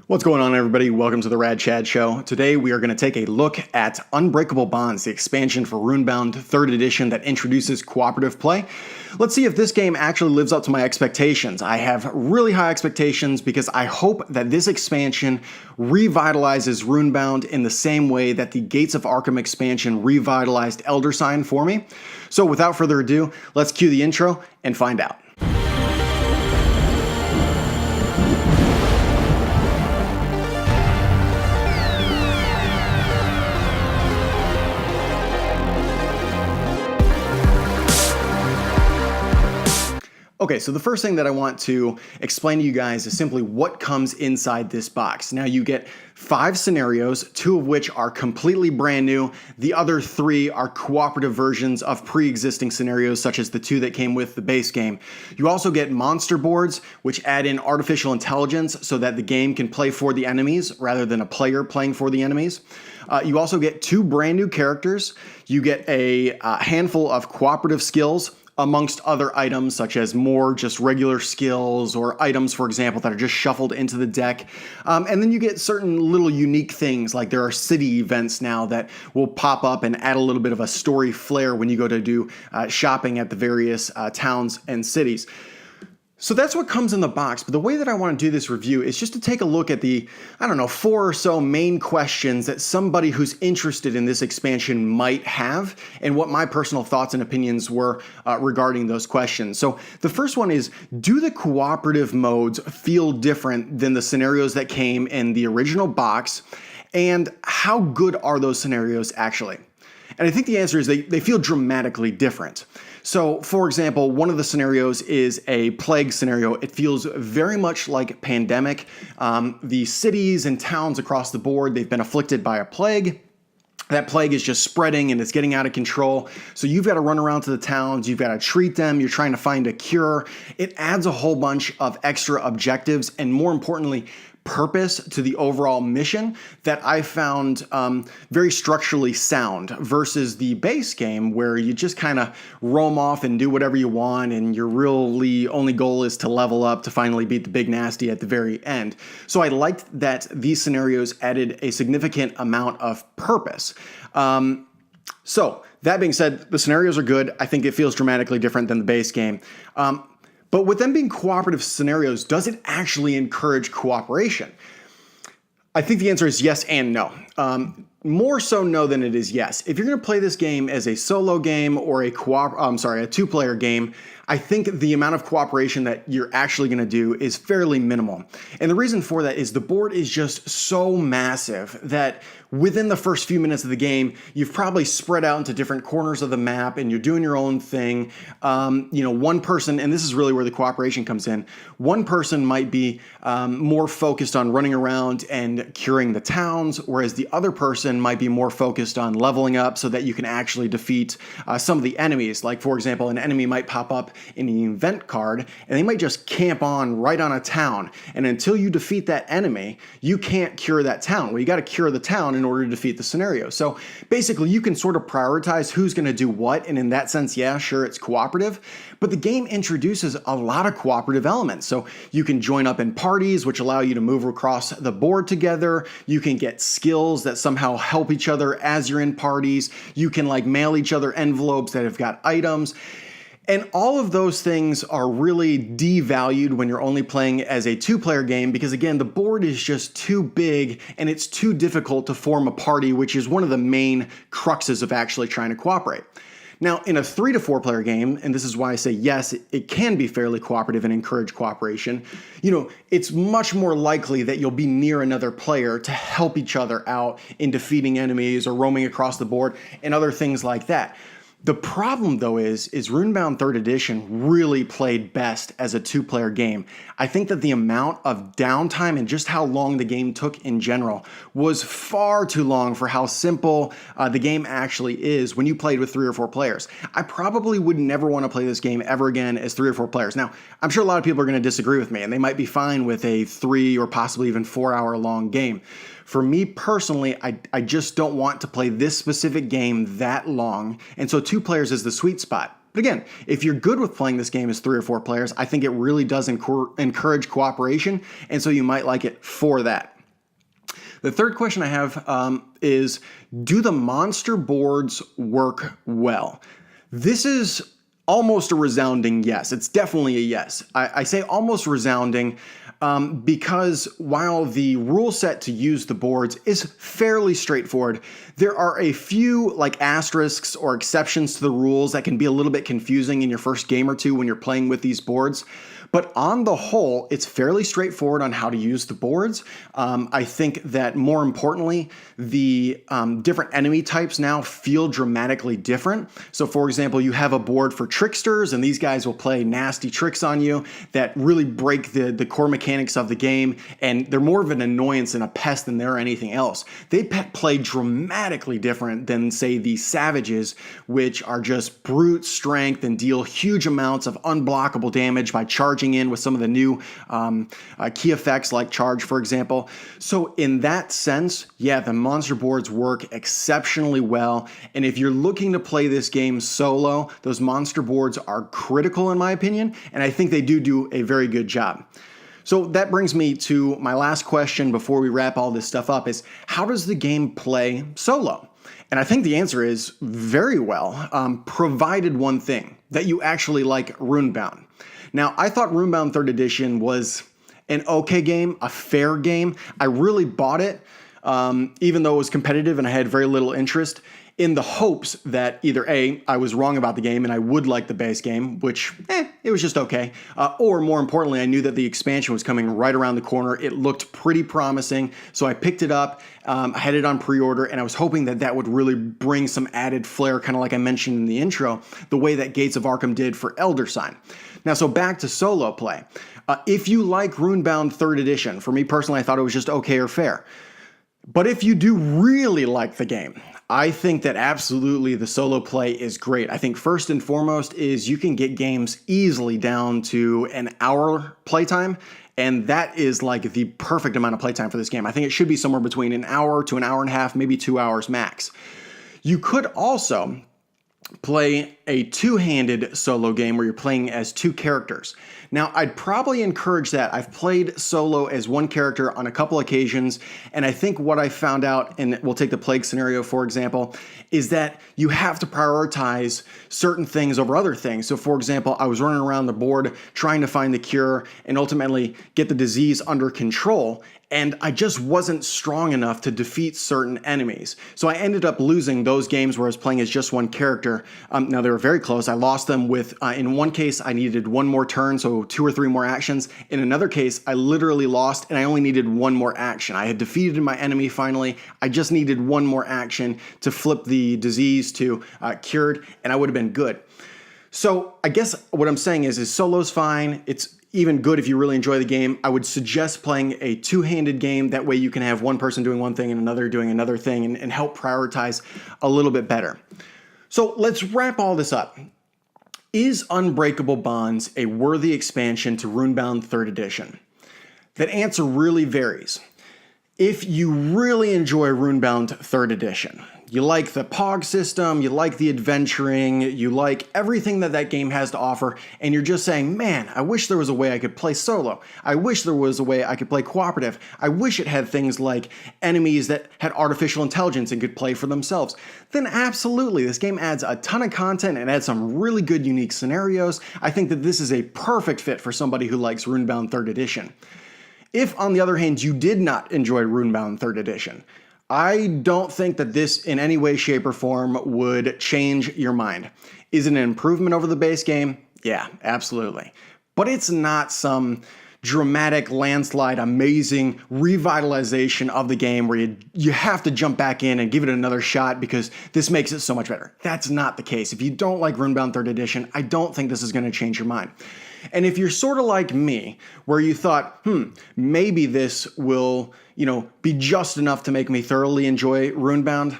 What's going on, everybody? Welcome to the Rad Chad Show. Today we are going to take a look at Unbreakable Bonds, the expansion for Runebound 3rd edition that introduces cooperative play. Let's see if this game actually lives up to my expectations. I have really high expectations because I hope that this expansion revitalizes Runebound in the same way that the Gates of Arkham expansion revitalized Elder Sign for me. So without further ado, let's cue the intro and find out. Okay, so the first thing that I want to explain to you guys is simply what comes inside this box. Now you get 5 scenarios, 2 of which are completely brand new. The other 3 are cooperative versions of pre-existing scenarios, such as the 2 that came with the base game. You also get monster boards, which add in artificial intelligence so that the game can play for the enemies rather than a player playing for the enemies. You also get 2 brand new characters. You get a handful of cooperative skills, amongst other items such as more just regular skills or items, for example, that are just shuffled into the deck. And then you get certain little unique things, like there are city events now that will pop up and add a little bit of a story flair when you go to do shopping at the various towns and cities. So that's what comes in the box, but the way that I want to do this review is just to take a look at the, 4 or so main questions that somebody who's interested in this expansion might have, and what my personal thoughts and opinions were regarding those questions. So the first one is, do the cooperative modes feel different than the scenarios that came in the original box, and how good are those scenarios actually? And I think the answer is they feel dramatically different. So, for example, one of the scenarios is a plague scenario. It feels very much like pandemic. The cities and towns across the board, they've been afflicted by a plague. That plague is just spreading and it's getting out of control. So you've got to run around to the towns, you've got to treat them, you're trying to find a cure. It adds a whole bunch of extra objectives and, more importantly, purpose to the overall mission that I found very structurally sound versus the base game where you just kind of roam off and do whatever you want and your really only goal is to level up to finally beat the big nasty at the very end. So I liked that these scenarios added a significant amount of purpose. So that being said, the scenarios are good. I think it feels dramatically different than the base game. But with them being cooperative scenarios, does it actually encourage cooperation? I think the answer is yes and no. More so no than it is yes. If you're going to play this game as a solo game or a 2-player game, I think the amount of cooperation that you're actually going to do is fairly minimal. And the reason for that is the board is just so massive that within the first few minutes of the game, you've probably spread out into different corners of the map and you're doing your own thing. One person, and this is really where the cooperation comes in, one person might be more focused on running around and curing the towns, whereas the other person might be more focused on leveling up so that you can actually defeat some of the enemies. Like, for example, an enemy might pop up in an event card and they might just camp on right on a town. And until you defeat that enemy, you can't cure that town. Well, you got to cure the town in order to defeat the scenario. So basically you can sort of prioritize who's going to do what. And in that sense, yeah, sure, it's cooperative, but the game introduces a lot of cooperative elements. So you can join up in parties, which allow you to move across the board together. You can get skills that somehow help each other as you're in parties. You can mail each other envelopes that have got items. And all of those things are really devalued when you're only playing as a 2-player game because, again, the board is just too big and it's too difficult to form a party, which is one of the main cruxes of actually trying to cooperate. Now, in a 3 to 4 player game, and this is why I say yes, it can be fairly cooperative and encourage cooperation, it's much more likely that you'll be near another player to help each other out in defeating enemies or roaming across the board and other things like that. The problem, though, is Runebound 3rd Edition really played best as a 2-player game. I think that the amount of downtime and just how long the game took in general was far too long for how simple the game actually is when you played with 3 or 4 players. I probably would never want to play this game ever again as 3 or 4 players. Now, I'm sure a lot of people are going to disagree with me, and they might be fine with a 3 or possibly even 4-hour long game. For me personally, I just don't want to play this specific game that long, and so 2 players is the sweet spot. But again, if you're good with playing this game as 3 or 4 players, I think it really does encourage cooperation, and so you might like it for that. The third question I have is, do the monster boards work well? This is almost a resounding yes. It's definitely a yes. I say almost resounding because while the rule set to use the boards is fairly straightforward, there are a few like asterisks or exceptions to the rules that can be a little bit confusing in your first game or two when you're playing with these boards. But on the whole, it's fairly straightforward on how to use the boards. I think that more importantly, the different enemy types now feel dramatically different. So for example, you have a board for tricksters, and these guys will play nasty tricks on you that really break the core mechanics of the game, and they're more of an annoyance and a pest than they're anything else. They play dramatically different than, say, the savages, which are just brute strength and deal huge amounts of unblockable damage by charging in with some of the new key effects like charge, for example. So in that sense, yeah, the monster boards work exceptionally well. And if you're looking to play this game solo, those monster boards are critical in my opinion, and I think they do a very good job. So that brings me to my last question before we wrap all this stuff up is, how does the game play solo? And I think the answer is very well, provided one thing, that you actually like Runebound. Now, I thought Runebound 3rd Edition was an okay game, a fair game. I really bought it, even though it was competitive and I had very little interest, in the hopes that either A, I was wrong about the game and I would like the base game, which, it was just okay, or more importantly, I knew that the expansion was coming right around the corner. It looked pretty promising, so I picked it up, I had it on pre-order, and I was hoping that that would really bring some added flair, kind of like I mentioned in the intro, the way that Gates of Arkham did for Elder Sign. Now, so back to solo play. If you like Runebound 3rd Edition, for me personally, I thought it was just okay or fair. But if you do really like the game, I think that absolutely the solo play is great. I think first and foremost is you can get games easily down to an hour playtime, and that is like the perfect amount of playtime for this game. I think it should be somewhere between an hour to an hour and a half, maybe 2 hours max. You could also play a two-handed solo game where you're playing as two characters. Now, I'd probably encourage that. I've played solo as one character on a couple occasions, and I think what I found out, and we'll take the plague scenario for example, is that you have to prioritize certain things over other things. So for example, I was running around the board trying to find the cure and ultimately get the disease under control, and I just wasn't strong enough to defeat certain enemies. So I ended up losing those games where I was playing as just one character. Now they were very close. I lost them with, in one case, I needed one more turn, so 2 or 3 more actions. In another case, I literally lost and I only needed one more action. I had defeated my enemy finally. I just needed one more action to flip the disease to cured, and I would have been good. So I guess what I'm saying is solo's fine. It's even good if you really enjoy the game. I would suggest playing a two-handed game. That way you can have one person doing one thing and another doing another thing and help prioritize a little bit better. So let's wrap all this up. Is Unbreakable Bonds a worthy expansion to Runebound 3rd Edition? That answer really varies. If you really enjoy Runebound 3rd Edition, you like the POG system, you like the adventuring, you like everything that that game has to offer, and you're just saying, man, I wish there was a way I could play solo. I wish there was a way I could play cooperative. I wish it had things like enemies that had artificial intelligence and could play for themselves. Then absolutely, this game adds a ton of content and adds some really good unique scenarios. I think that this is a perfect fit for somebody who likes Runebound 3rd Edition. If, on the other hand, you did not enjoy Runebound 3rd Edition, I don't think that this in any way, shape, or form would change your mind. Is it an improvement over the base game? Yeah, absolutely. But it's not some dramatic, landslide, amazing revitalization of the game where you have to jump back in and give it another shot because this makes it so much better. That's not the case. If you don't like Runebound 3rd Edition, I don't think this is going to change your mind. And if you're sort of like me, where you thought, maybe this will, be just enough to make me thoroughly enjoy Runebound,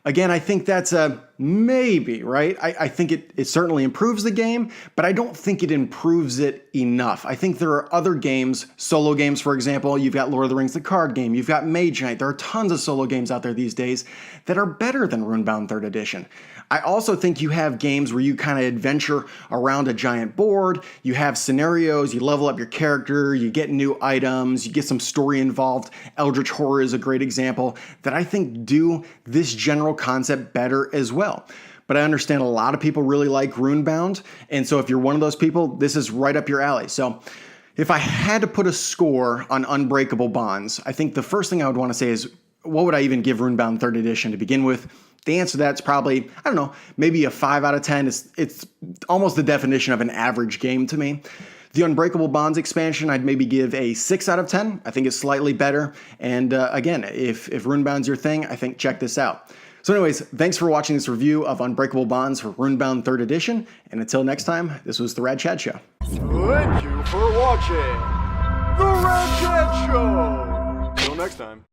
again, I think that's a maybe, right? I think it certainly improves the game, but I don't think it improves it enough. I think there are other games, solo games, for example. You've got Lord of the Rings, the card game. You've got Mage Knight. There are tons of solo games out there these days that are better than Runebound 3rd Edition. I also think you have games where you kind of adventure around a giant board. You have scenarios, you level up your character, you get new items, you get some story involved. Eldritch Horror is a great example that I think do this general concept better as well. But I understand a lot of people really like Runebound, and so if you're one of those people, this is right up your alley. So if I had to put a score on Unbreakable Bonds, I think the first thing I would want to say is, what would I even give Runebound 3rd Edition to begin with? The answer to that's probably, I don't know, maybe a 5 out of 10. It's almost the definition of an average game to me. The Unbreakable Bonds expansion, I'd maybe give a 6 out of 10. I think it's slightly better. And again, if Runebound's your thing, I think check this out. So anyways, thanks for watching this review of Unbreakable Bonds for Runebound 3rd Edition. And until next time, this was the Rad Chad Show. Thank you for watching the Rad Chad Show. Till next time.